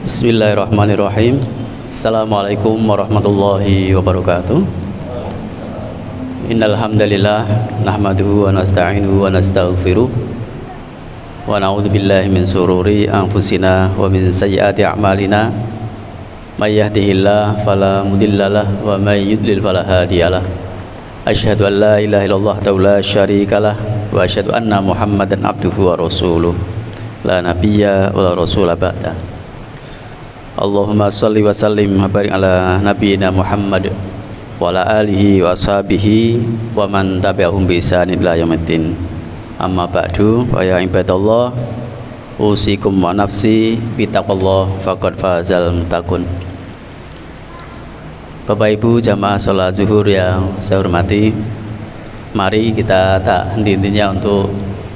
Bismillahirrahmanirrahim. Assalamualaikum warahmatullahi wabarakatuh. Innal hamdalillah nahmaduhu wa nasta'inuhu wa nastaghfiruh wa na'udzu billahi min sururi anfusina wa min sayyiati a'malina. May yahdihillahu fala mudhillalah wa may yudlil fala hadiyalah. Asyhadu an la ilaha illallah la syarikalah wa asyhadu anna Muhammadan abduhu wa rasuluh. La nabiyya wa la rasula ba'da. Allahumma salli wa sallim wa barik ala nabiyyina Muhammad wa ala alihi wa ashabihi wa man tabi'ahum bi ihsanin ila yaumiddin. Amma ba'du, fa ya ibadallah, usikum wa nafsi bi taqwallah faqad fazal muttaqun. Bapak Ibu jamaah salat zuhur yang saya hormati, mari kita tak henti-hentinya untuk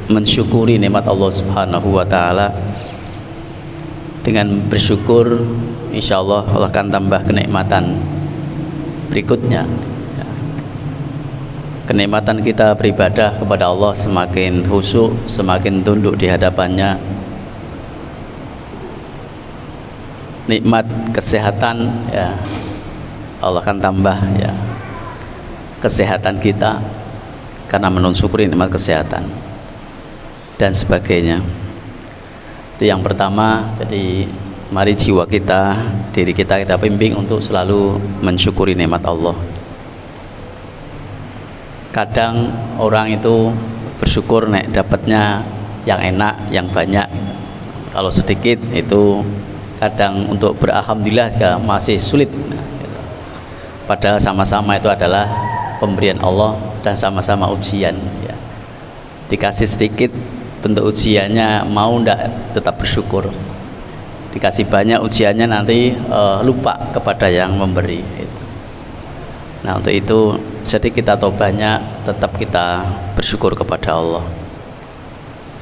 mensyukuri nikmat Allah Subhanahu wa taala. Dengan bersyukur, insya Allah Allah akan tambah kenikmatan berikutnya. Kenikmatan kita beribadah kepada Allah semakin khusyuk, semakin tunduk di hadapannya. Nikmat kesehatan, ya Allah akan tambah ya kesehatan kita karena mensyukuri nikmat kesehatan dan sebagainya. Itu yang pertama. Jadi mari jiwa kita, diri kita bimbing untuk selalu mensyukuri nikmat Allah. Kadang orang itu bersyukur nek dapatnya yang enak, yang banyak. Kalau sedikit itu kadang untuk beralhamdulillah juga masih sulit. Padahal sama-sama itu adalah pemberian Allah dan sama-sama ujian. Ya. Dikasih sedikit, bentuk ujiannya mau ndak tetap bersyukur. Dikasih banyak ujiannya nanti lupa kepada yang memberi. Nah untuk itu sedikit atau banyak tetap kita bersyukur kepada Allah.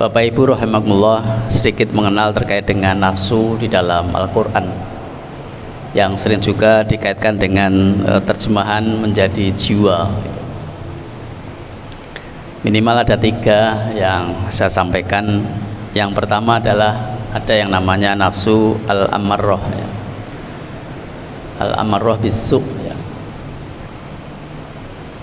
Bapak Ibu rahimakumullah, sedikit mengenal terkait dengan nafsu di dalam Al-Quran yang sering juga dikaitkan dengan terjemahan menjadi jiwa. Minimal ada 3 yang saya sampaikan. Yang pertama adalah ada yang namanya nafsu al-ammarrah ya. Al-ammarrah bisu ya.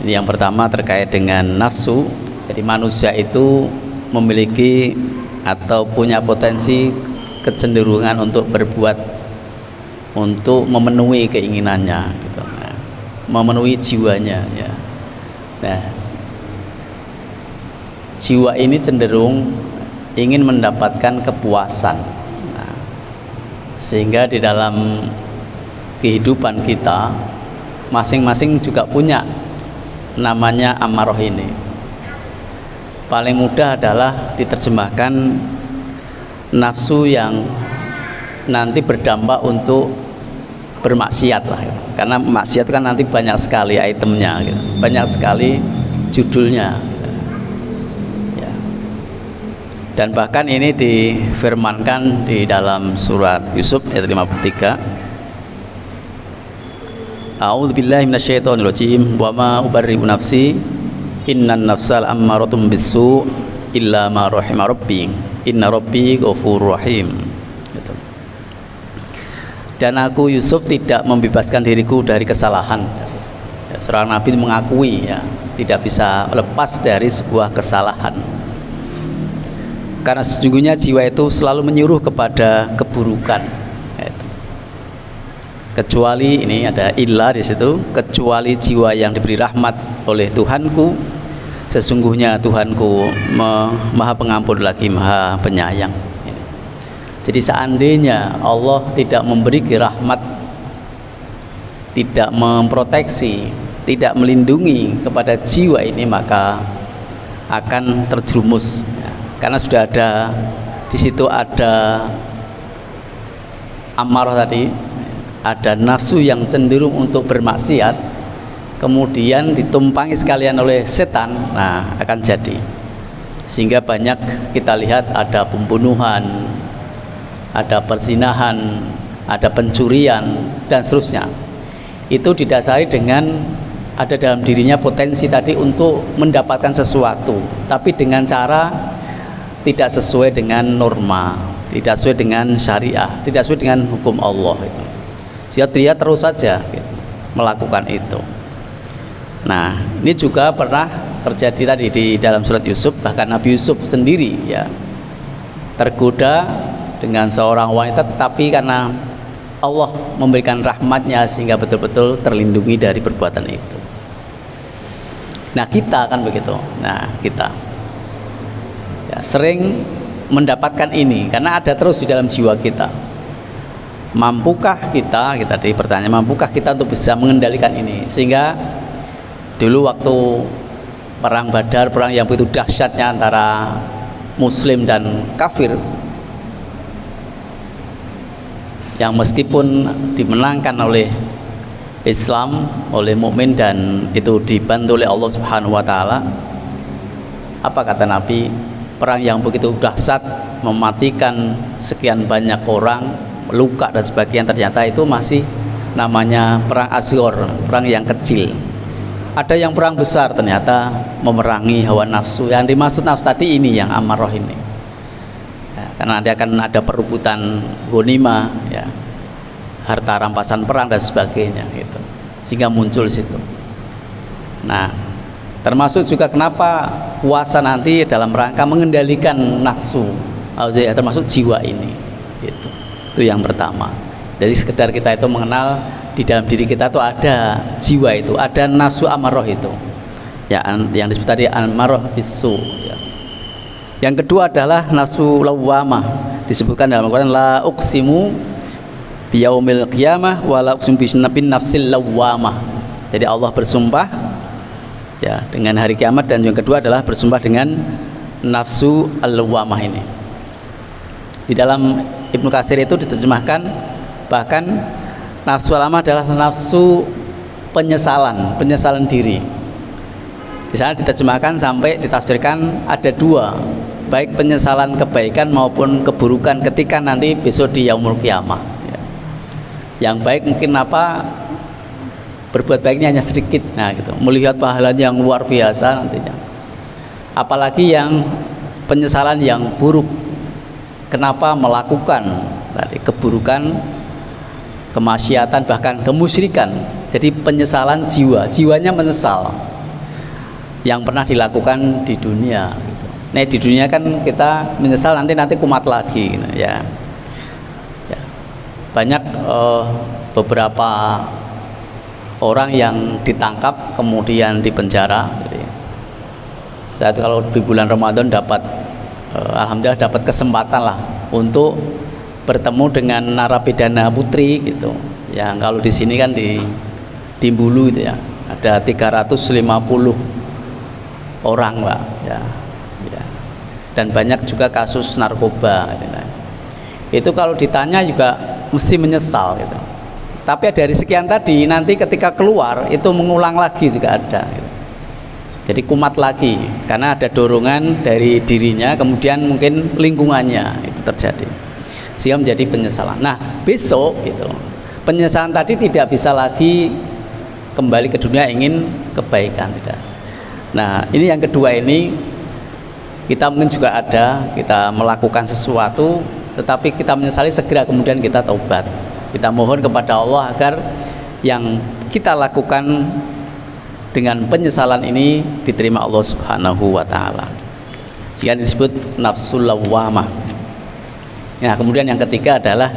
Ini yang pertama terkait dengan nafsu. Jadi manusia itu memiliki atau punya potensi kecenderungan untuk berbuat, untuk memenuhi keinginannya gitu. Nah, memenuhi jiwanya ya. Nah, jiwa ini cenderung ingin mendapatkan kepuasan. Nah, sehingga di dalam kehidupan kita masing-masing juga punya namanya amarah ini. Paling mudah adalah diterjemahkan nafsu yang nanti berdampak untuk bermaksiat lah gitu. Karena maksiat kan nanti banyak sekali itemnya gitu. Banyak sekali judulnya. Dan bahkan ini difirmankan di dalam surat Yusuf ayat 53. A'udzubillahi minasyaitonirrajim wa ma ubarri'u nafsi innan nafsal ammaratum bisu illa ma rahima rabbi inna rabbi ghafurur rahim. Dan aku Yusuf tidak membebaskan diriku dari kesalahan. Seorang nabi mengakui ya, tidak bisa lepas dari sebuah kesalahan. Karena sesungguhnya jiwa itu selalu menyuruh kepada keburukan. Kecuali ini ada illa di situ, kecuali jiwa yang diberi rahmat oleh Tuhanku. Sesungguhnya Tuhanku Maha Pengampun lagi Maha Penyayang. Jadi seandainya Allah tidak memberi rahmat, tidak memproteksi, tidak melindungi kepada jiwa ini, maka akan terjerumus. Karena sudah ada di situ, ada amarah tadi, ada nafsu yang cenderung untuk bermaksiat, kemudian ditumpangi sekalian oleh setan, nah akan jadi. Sehingga banyak kita lihat ada pembunuhan, ada perzinahan, ada pencurian dan seterusnya. Itu didasari dengan ada dalam dirinya potensi tadi untuk mendapatkan sesuatu, tapi dengan cara tidak sesuai dengan norma. tidak sesuai dengan syariah, tidak sesuai dengan hukum Allah itu. Sehingga dia terus saja gitu, melakukan itu. Nah, ini juga pernah terjadi tadi di dalam surat Yusuf, bahkan Nabi Yusuf sendiri ya tergoda dengan seorang wanita, tetapi karena Allah memberikan rahmatnya sehingga betul-betul terlindungi dari perbuatan itu. Nah, kita kan begitu. Nah, kita ya, sering mendapatkan ini karena ada terus di dalam jiwa kita. Mampukah kita tadi pertanyaan, mampukah kita untuk bisa mengendalikan ini? Sehingga dulu waktu perang Badar, perang yang begitu dahsyatnya antara Muslim dan kafir, yang meskipun dimenangkan oleh Islam, oleh mukmin, dan itu dibantu oleh Allah Subhanahu wa taala, apa kata Nabi? Perang yang begitu dahsyat, mematikan sekian banyak orang, luka dan sebagainya, ternyata itu masih namanya perang asghar, perang yang kecil. Ada yang perang besar, ternyata memerangi hawa nafsu. Yang dimaksud nafsu tadi ini yang amarah ini ya, karena nanti akan ada perebutan ghanimah ya, harta rampasan perang dan sebagainya gitu, sehingga muncul situ. Nah, termasuk juga kenapa puasa nanti dalam rangka mengendalikan nafsu, termasuk jiwa ini gitu. Itu yang pertama. Jadi sekedar kita itu mengenal di dalam diri kita tuh ada jiwa itu, ada nafsu amarah itu ya, yang disebut tadi amarah bisu ya. Yang kedua adalah nafsu lawwamah, disebutkan dalam Al-Quran, la uqsimu biyaumil qiyamah wa la uqsimu bin nafsil lawwamah. Jadi Allah bersumpah ya dengan hari kiamat, dan yang kedua adalah bersumpah dengan nafsu al-lawwamah ini. Di dalam Ibnu Katsir itu diterjemahkan bahkan nafsu al-lawwamah adalah nafsu penyesalan diri. Di sana diterjemahkan sampai ditafsirkan ada dua, baik penyesalan kebaikan maupun keburukan ketika nanti besok di yaumul qiyamah ya. Yang baik mungkin apa, berbuat baiknya hanya sedikit, nah gitu, melihat pahalanya yang luar biasa nantinya. Apalagi yang penyesalan yang buruk, kenapa melakukan tadi keburukan, kemaksiatan, bahkan kemusyrikan. Jadi penyesalan jiwanya menyesal yang pernah dilakukan di dunia gitu. Nah, di dunia kan kita menyesal nanti kumat lagi gitu, ya. Ya. Banyak beberapa orang yang ditangkap kemudian dipenjara. Jadi, saat kalau di bulan Ramadan dapat alhamdulillah dapat kesempatan lah untuk bertemu dengan narapidana putri gitu. Yang kalau di sini kan di Bulu itu ya, ada 350 orang Pak ya. Ya. Dan banyak juga kasus narkoba gitu. Itu kalau ditanya juga mesti menyesal gitu. Tapi dari sekian tadi nanti ketika keluar itu mengulang lagi juga ada gitu. Jadi kumat lagi karena ada dorongan dari dirinya, kemudian mungkin lingkungannya itu terjadi, sehingga menjadi penyesalan. Nah, besok gitu, penyesalan tadi tidak bisa lagi kembali ke dunia ingin kebaikan, tidak. Nah, ini yang kedua, ini kita mungkin juga ada, kita melakukan sesuatu tetapi kita menyesali, segera kemudian kita taubat, kita mohon kepada Allah agar yang kita lakukan dengan penyesalan ini diterima Allah Subhanahu wa taala. Sehingga disebut nafsul lawwamah. Nah, kemudian yang ketiga adalah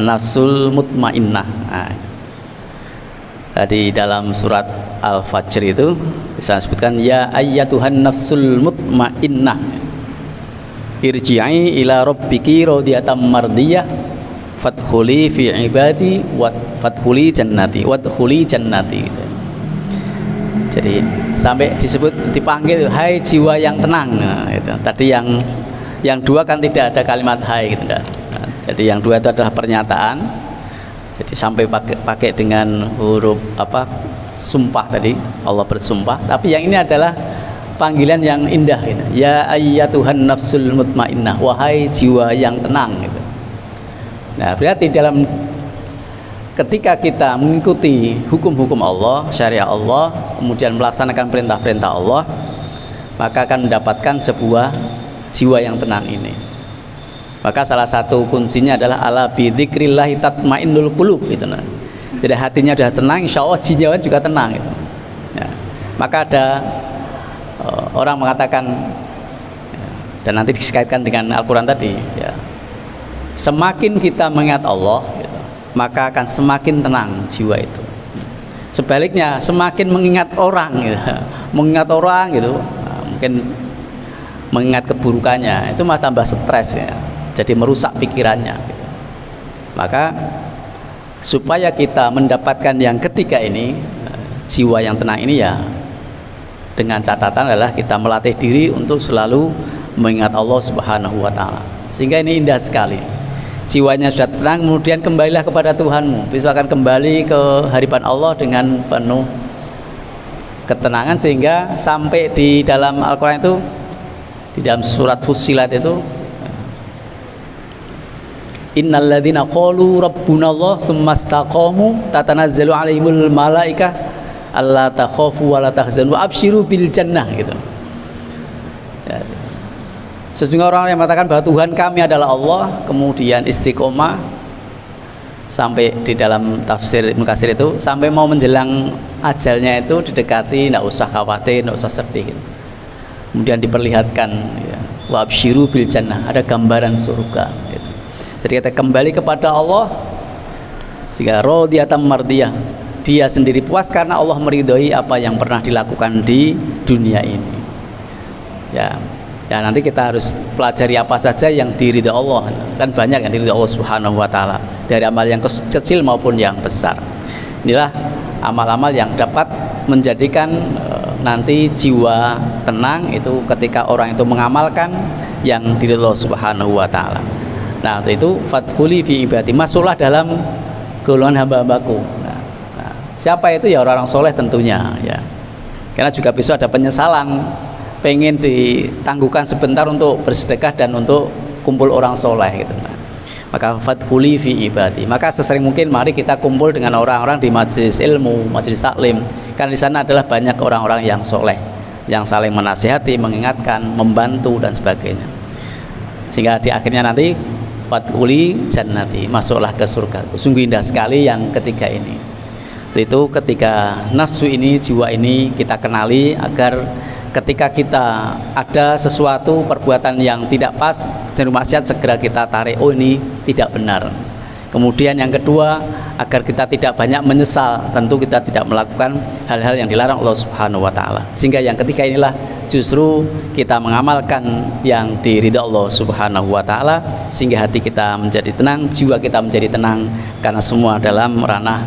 nafsul mutmainnah. Nah, di dalam surat Al-Fajr itu bisa disebutkan, ya ayyatuhan nafsul mutmainnah irji'i ila rabbiki radiyatan mardiyah fadkhuli fi ibadi wa fadkhuli jannati wadkhuli jannati gitu. Jadi sampai disebut, dipanggil hai jiwa yang tenang. Nah, itu tadi yang dua kan tidak ada kalimat hai gitu enggak. Nah, jadi yang dua itu adalah pernyataan. Jadi sampai pakai dengan huruf apa, sumpah tadi, Allah bersumpah. Tapi yang ini adalah panggilan yang indah gitu. Ya ayyatuhan nafsul mutmainnah, wahai jiwa yang tenang gitu. Nah, berarti dalam ketika kita mengikuti hukum-hukum Allah, syariat Allah, kemudian melaksanakan perintah-perintah Allah, maka akan mendapatkan sebuah jiwa yang tenang ini. Maka salah satu kuncinya adalah ala bidzikrillah tatmainnul qulub gitu nah. Jadi hatinya sudah tenang, insya Allah jiwa juga tenang gitu. Ya. Maka ada orang mengatakan ya, dan nanti dikaitkan dengan Al-Quran tadi ya, semakin kita mengingat Allah gitu, maka akan semakin tenang jiwa itu. Sebaliknya semakin mengingat orang gitu, mengingat orang gitu nah, mungkin mengingat keburukannya itu malah tambah stres ya, jadi merusak pikirannya gitu. Maka supaya kita mendapatkan yang ketiga ini, jiwa yang tenang ini ya, dengan catatan adalah kita melatih diri untuk selalu mengingat Allah Subhanahu wa Ta'ala, sehingga ini indah sekali. Jiwanya sudah tenang, kemudian kembalilah kepada Tuhanmu, besok akan kembali ke hadapan Allah dengan penuh ketenangan, sehingga sampai di dalam Al-Quran itu, di dalam surat Fussilat itu, innalladzina qalu rabbunallah tsumma istaqamu tatanazzalu alaihimul malaikah alla takhafu wa la tahzanu wa absyiru bil jannah gitu. Ya. Sesungguhnya orang yang mengatakan bahwa Tuhan kami adalah Allah, kemudian istiqomah sampai di dalam tafsir Ibnu Katsir itu sampai mau menjelang ajalnya itu didekati, tidak usah khawatir, tidak usah sedih gitu. Kemudian diperlihatkan ya, wa absyiru bil jannah, ada gambaran surga gitu. Jadi kita kembali kepada Allah sehingga radiyatan mardiyah, dia sendiri puas karena Allah meridhoi apa yang pernah dilakukan di dunia ini. Ya, ya nanti kita harus pelajari apa saja yang diridhoi Allah, kan banyak yang diridhoi Allah Subhanahu wa Ta'ala, dari amal yang kecil maupun yang besar. Inilah amal-amal yang dapat menjadikan nanti jiwa tenang itu ketika orang itu mengamalkan yang diridhoi Allah Subhanahu wa Ta'ala. Nah, untuk itu fadkhuli fi ibadi, masuklah dalam golongan hamba-hambaku. Nah, siapa itu ya orang-orang soleh tentunya ya. Karena juga besok ada penyesalan, pengen ditangguhkan sebentar untuk bersedekah dan untuk kumpul orang soleh gitu. Nah, maka fadkhuli fi ibadi, maka sesering mungkin mari kita kumpul dengan orang-orang di majelis ilmu, majelis taklim, karena di sana adalah banyak orang-orang yang soleh, yang saling menasihati, mengingatkan, membantu dan sebagainya. Sehingga di akhirnya nanti fadkhuli jannati, masuklah ke surga. Sungguh indah sekali yang ketiga ini. Itu ketika nafsu ini, jiwa ini kita kenali, agar ketika kita ada sesuatu perbuatan yang tidak pas, cenderung maksiat, segera kita tarik, oh ini tidak benar. Kemudian yang kedua, agar kita tidak banyak menyesal, tentu kita tidak melakukan hal-hal yang dilarang Allah Subhanahu wa Ta'ala. Sehingga yang ketiga inilah justru kita mengamalkan yang diridhoi Allah Subhanahu wa Ta'ala, sehingga hati kita menjadi tenang, jiwa kita menjadi tenang, karena semua dalam ranah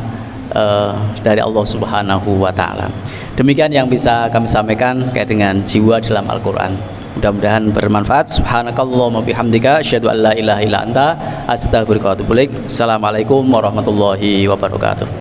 dari Allah Subhanahu wa Ta'ala. Demikian yang bisa kami sampaikan terkait dengan jiwa dalam Al-Quran. Mudah-mudahan bermanfaat. Subhanakallahumma bihamdika asyhadu an la ilaha illa anta astaghfiruka wa atubu ilaik. Assalamualaikum warahmatullahi wabarakatuh.